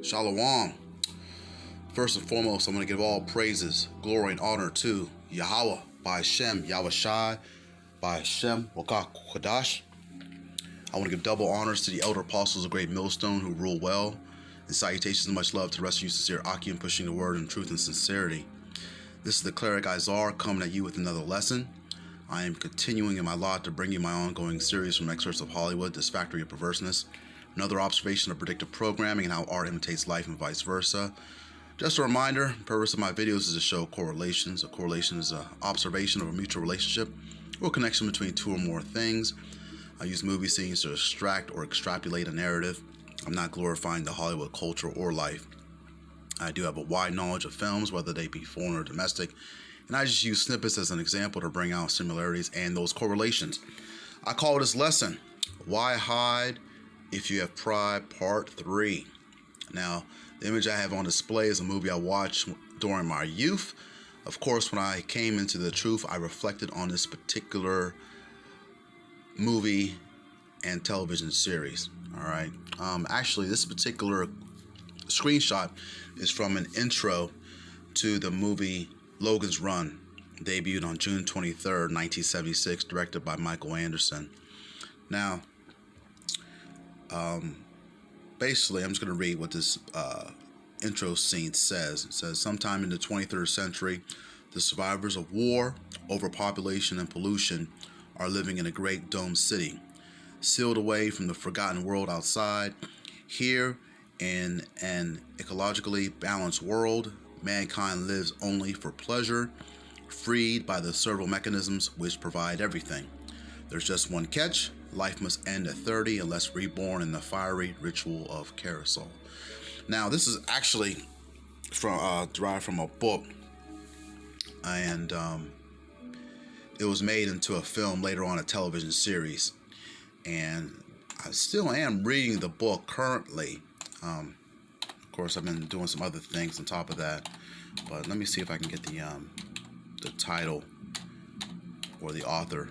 Shalom. First and foremost, I'm going to give all praises, glory, and honor to Yahweh, by Hashem, Yahweh Shai, by Hashem, Wakah Kodash. I want to give double honors to the elder apostles of Great Millstone who rule well, and salutations and much love to the rest of you sincere Akim pushing the word in truth and sincerity. This is the cleric Izar coming at you with another lesson. I am continuing in my lot to bring you my ongoing series from excerpts of Hollywood, This Factory of Perverseness, another observation of predictive programming and how art imitates life and vice versa. Just a reminder, the purpose of my videos is to show correlations. A correlation is an observation of a mutual relationship or connection between two or more things. I use movie scenes to extract or extrapolate a narrative. I'm not glorifying the Hollywood culture or life. I do have a wide knowledge of films, whether they be foreign or domestic, and I just use snippets as an example to bring out similarities and those correlations. I call this lesson, Why Hide If You Have Pride, Part 3. Now, the image I have on display is a movie I watched during my youth. Of course, when I came into the truth, I reflected on this particular movie and television series. All right. Actually, this particular screenshot is from an intro to the movie Logan's Run, debuted on June 23rd, 1976, directed by Michael Anderson. Now, basically, I'm just going to read what this intro scene says. It says, sometime in the 23rd century, the survivors of war, overpopulation, and pollution are living in a great domed city, sealed away from the forgotten world outside. Here, in an ecologically balanced world, mankind lives only for pleasure, freed by the servo mechanisms which provide everything. There's just one catch: life must end at 30 unless reborn in the fiery ritual of carousel. Now, this is actually derived from a book, and it was made into a film, later on a television series. And I still am reading the book currently. Of course, I've been doing some other things on top of that, but let me see if I can get the title or the author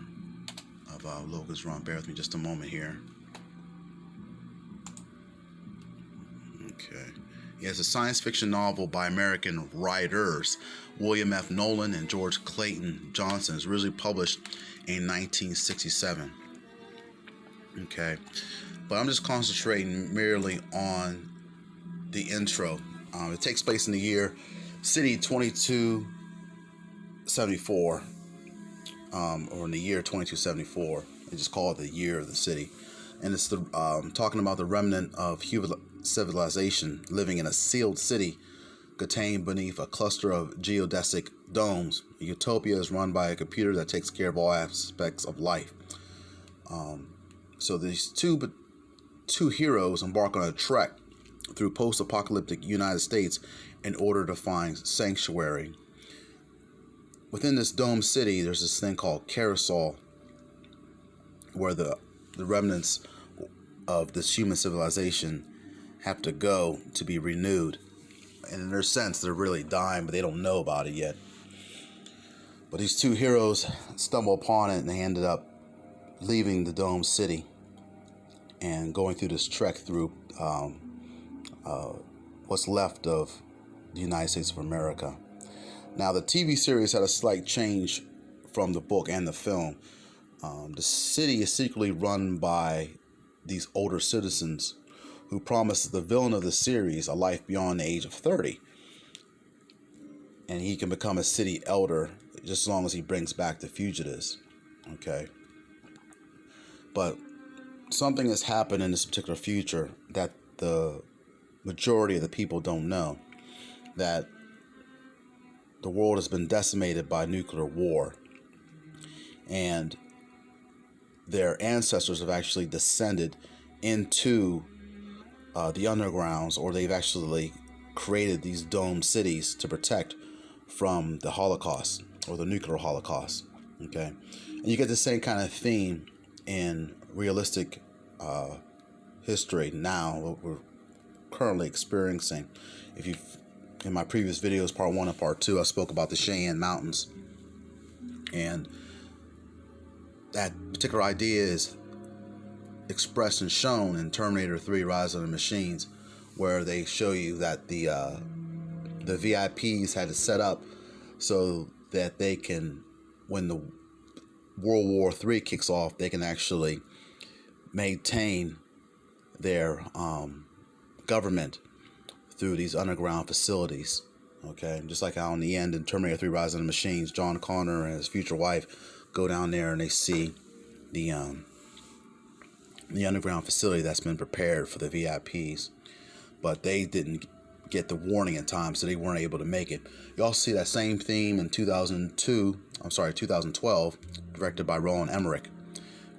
of Logan's Run. Bear with me just a moment here. Okay. Yeah, it's a science fiction novel by American writers William F. Nolan and George Clayton Johnson. It's originally published in 1967. Okay. But I'm just concentrating merely on the intro. It takes place in the year City 2274, or in the year 2274. They just call it the year of the city. And it's talking about the remnant of human civilization living in a sealed city contained beneath a cluster of geodesic domes. Utopia is run by a computer that takes care of all aspects of life. So these two heroes embark on a trek through post-apocalyptic United States in order to find sanctuary. Within this domed city, there's this thing called Carousel, where the remnants of this human civilization have to go to be renewed. And in their sense, they're really dying, but they don't know about it yet. But these two heroes stumble upon it, and they ended up leaving the domed city and going through this trek through what's left of the United States of America. Now, the TV series had a slight change from the book and the film. The city is secretly run by these older citizens who promise the villain of the series a life beyond the age of 30. And he can become a city elder just as long as he brings back the fugitives. Okay. But something has happened in this particular future that the majority of the people don't know, that the world has been decimated by nuclear war, and their ancestors have actually descended into the undergrounds, or they've actually created these domed cities to protect from the Holocaust or the nuclear Holocaust. Okay, and you get the same kind of theme in realistic history now, what we're currently experiencing. In my previous videos, part 1 and part 2, I spoke about the Cheyenne Mountains, and that particular idea is expressed and shown in Terminator 3: Rise of the Machines, where they show you that the VIPs had to set up so that they can, when the World War III kicks off, they can actually maintain their government through these underground facilities. Okay, just like how in the end in Terminator 3: Rise of the Machines, John Connor and his future wife go down there and they see the underground facility that's been prepared for the VIPs, but they didn't get the warning in time, so they weren't able to make it. You also see that same theme in 2012, directed by Roland Emmerich,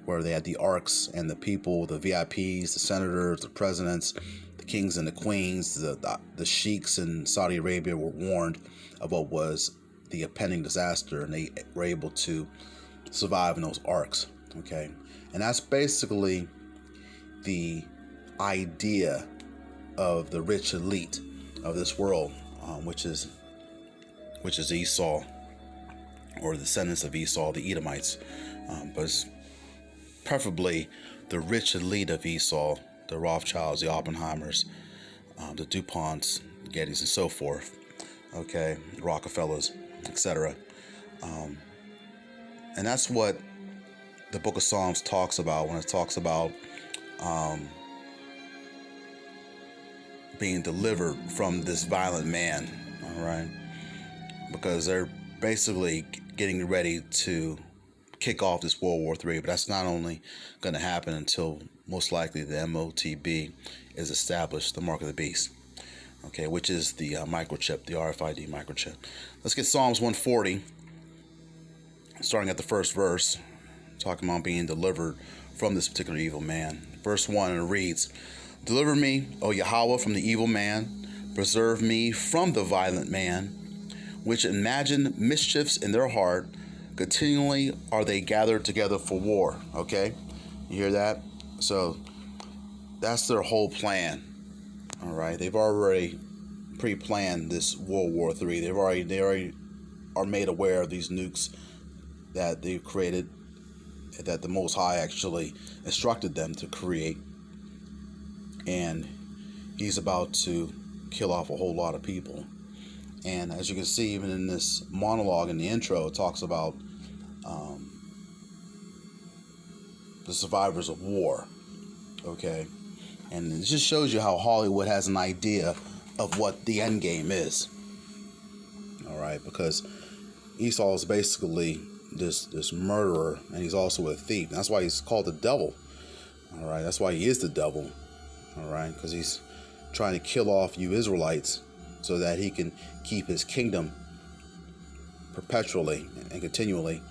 where they had the arcs and the people, the VIPs, the senators, the presidents, the kings and the queens, the sheiks in Saudi Arabia were warned of what was the impending disaster, and they were able to survive in those arcs. Okay, and that's basically the idea of the rich elite of this world, which is Esau, or the descendants of Esau, the Edomites, but it's preferably the rich elite of Esau, the Rothschilds, the Oppenheimers, the DuPonts, Gettys, and so forth. Okay, the Rockefellers, etc. And that's what the Book of Psalms talks about when it talks about being delivered from this violent man. All right, because they're basically getting ready to kick off this World War III, but that's not only going to happen until most likely the MOTB is established, the mark of the beast, okay, which is the microchip, the RFID microchip. Let's get Psalms 140, starting at the first verse, talking about being delivered from this particular evil man. Verse 1, and it reads, "Deliver me, O Yahweh, from the evil man. Preserve me from the violent man, which imagine mischiefs in their heart. Continually are they gathered together for war." Okay, you hear that? So that's their whole plan. All right, they've already pre-planned this World War III. They already are made aware of these nukes that they've created, that the Most High actually instructed them to create, and he's about to kill off a whole lot of people. And as you can see, even in this monologue in the intro, it talks about the survivors of war. Okay, and it just shows you how Hollywood has an idea of what the end game is. All right, because Esau is basically this murderer, and he's also a thief. That's why he's called the devil. All right, that's why he is the devil. All right, because he's trying to kill off you Israelites so that he can keep his kingdom perpetually and continually.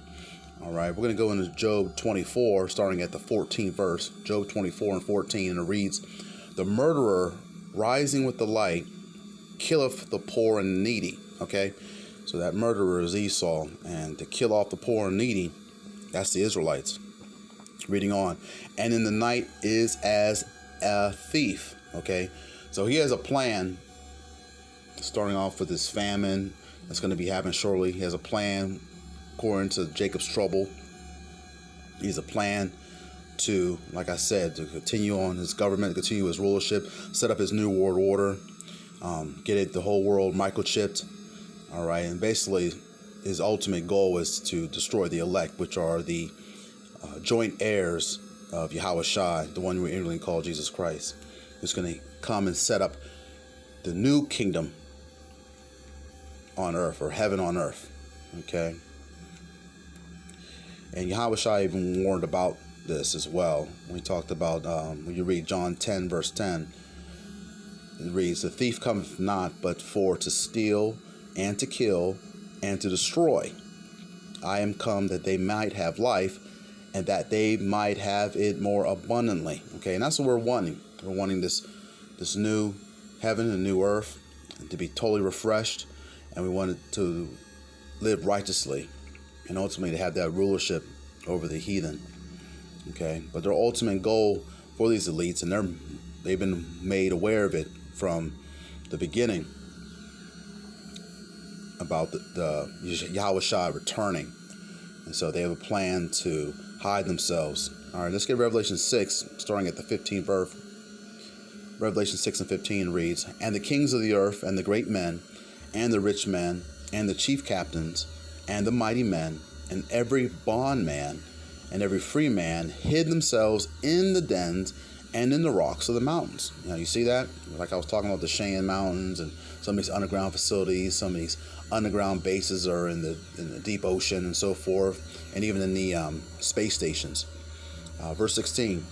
All right, we're going to go into Job 24, starting at the 14th verse. Job 24 and 14, and it reads, "The murderer rising with the light killeth the poor and needy." Okay, so that murderer is Esau, and to kill off the poor and needy, that's the Israelites. Reading on, "And in the night is as a thief." Okay, so he has a plan, starting off with this famine that's going to be happening shortly. He has a plan according to Jacob's trouble. He has a plan to, like I said, to continue on his government, continue his rulership, set up his new world order, get the whole world microchipped. All right, and basically his ultimate goal is to destroy the elect, which are the joint heirs of Yahweh Shai, the one we inwardly call Jesus Christ, who's going to come and set up the new kingdom on earth, or heaven on earth. Okay, and Yahweh Shai even warned about this as well. We talked about, when you read John 10 verse 10, it reads, "The thief cometh not but for to steal and to kill and to destroy. I am come that they might have life, and that they might have it more abundantly." Okay, and that's what we're wanting. We're wanting this new heaven and new earth, and to be totally refreshed, and we want it to live righteously, and ultimately to have that rulership over the heathen. Okay, but their ultimate goal for these elites, and they've been made aware of it from the beginning, about the Yahweh Shai returning, and so they have a plan to hide themselves. All right, let's get Revelation 6, starting at the 15th verse. Revelation 6 and 15 reads, "And the kings of the earth, and the great men, and the rich men, and the chief captains, and the mighty men, and every bondman, and every free man hid themselves in the dens and in the rocks of the mountains." Now, you see that? Like I was talking about the Cheyenne Mountains and some of these underground facilities, some of these underground bases are in the deep ocean and so forth, and even in the space stations. Verse 16,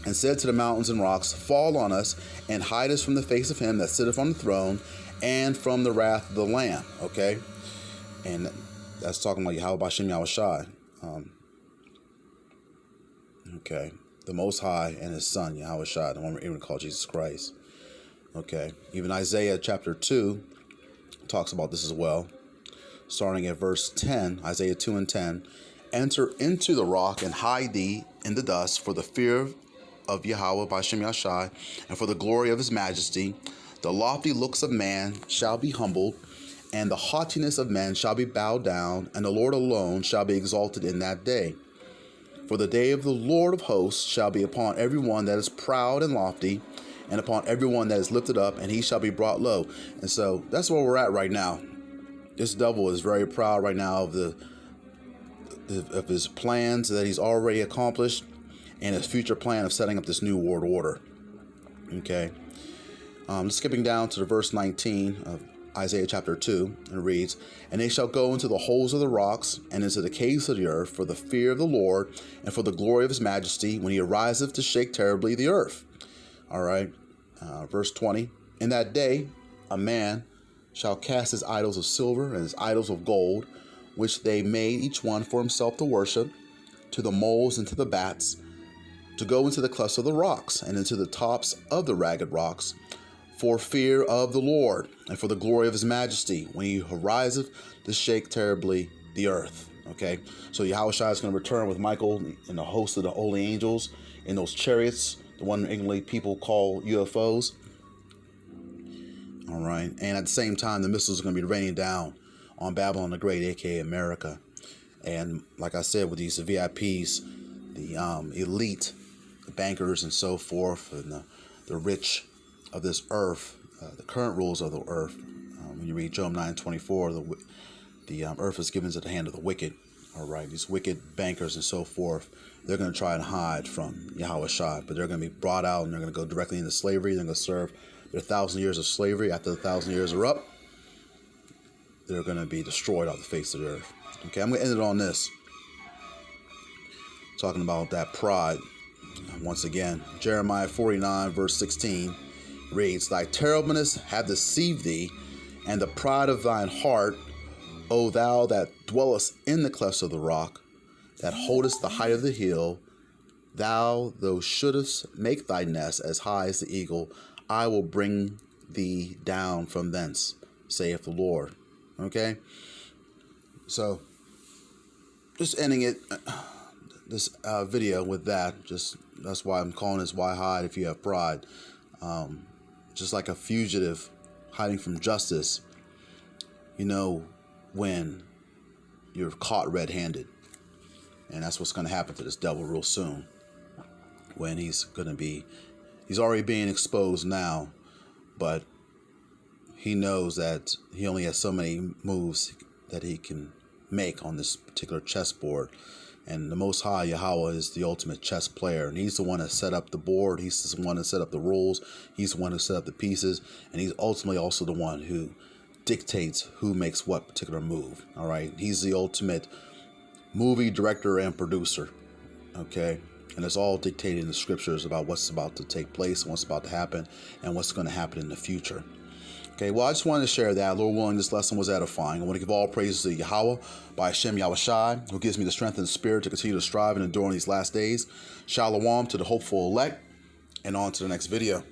"And said to the mountains and rocks, Fall on us, and hide us from the face of him that sitteth on the throne, and from the wrath of the Lamb." Okay? And that's talking about Yahweh Bashem Yahushai. Okay. The Most High and His Son, Yahushai, the one we're able to call Jesus Christ. Okay. Even Isaiah chapter 2 talks about this as well. Starting at verse 10, Isaiah 2 and 10. "Enter into the rock and hide thee in the dust for the fear of Yahweh Bashem Yahushai, and for the glory of His majesty. The lofty looks of man shall be humbled, and the haughtiness of men shall be bowed down, and the Lord alone shall be exalted in that day. For the day of the Lord of hosts shall be upon every one that is proud and lofty, and upon every one that is lifted up, and he shall be brought low." And so that's where we're at right now. This devil is very proud right now of his plans that he's already accomplished, and his future plan of setting up this new world order. Okay. Skipping down to the verse 19 of Isaiah chapter 2, and it reads, "And they shall go into the holes of the rocks, and into the caves of the earth, for the fear of the Lord, and for the glory of His majesty, when He ariseth to shake terribly the earth." All right. Verse 20, "In that day a man shall cast his idols of silver and his idols of gold, which they made each one for himself to worship, to the moles and to the bats, to go into the clefts of the rocks, and into the tops of the ragged rocks, for fear of the Lord, and for the glory of His majesty, when He ariseth to shake terribly the earth." Okay, so Yahushua is going to return with Michael and the host of the holy angels in those chariots, the one English people call UFOs. All right, and at the same time, the missiles are going to be raining down on Babylon the Great, aka America. And like I said, with these VIPs, the elite, the bankers and so forth, and the rich of this earth, the current rulers of the earth. When you read Job 9:24, the earth is given to the hand of the wicked. All right, these wicked bankers and so forth, they're going to try and hide from Yahushua, but they're going to be brought out and they're going to go directly into slavery. They're going to serve their 1,000 years of slavery. After the 1,000 years are up, they're going to be destroyed off the face of the earth. Okay, I'm going to end it on this, talking about that pride. Once again, Jeremiah 49 verse 16 reads, "Thy terribleness hath deceived thee, and the pride of thine heart, O thou that dwellest in the clefts of the rock, that holdest the height of the hill, thou shouldest make thy nest as high as the eagle, I will bring thee down from thence, saith the Lord." Okay, so just ending it, this video with that. That's why I'm calling this "Why Hide If You Have Pride." Just like a fugitive hiding from justice, you know when you're caught red-handed. And that's what's going to happen to this devil real soon, when he's already being exposed now, but he knows that he only has so many moves that he can make on this particular chessboard. And the Most High, Yahweh, is the ultimate chess player. And He's the one that set up the board. He's the one that set up the rules. He's the one who set up the pieces. And He's ultimately also the one who dictates who makes what particular move. All right. He's the ultimate movie director and producer. Okay. And it's all dictated in the scriptures about what's about to take place, and what's about to happen, and what's going to happen in the future. Okay, well, I just wanted to share that. Lord willing, this lesson was edifying. I want to give all praises to Yahweh by Hashem Yahushai, who gives me the strength and the spirit to continue to strive and endure in these last days. Shalom to the hopeful elect, and on to the next video.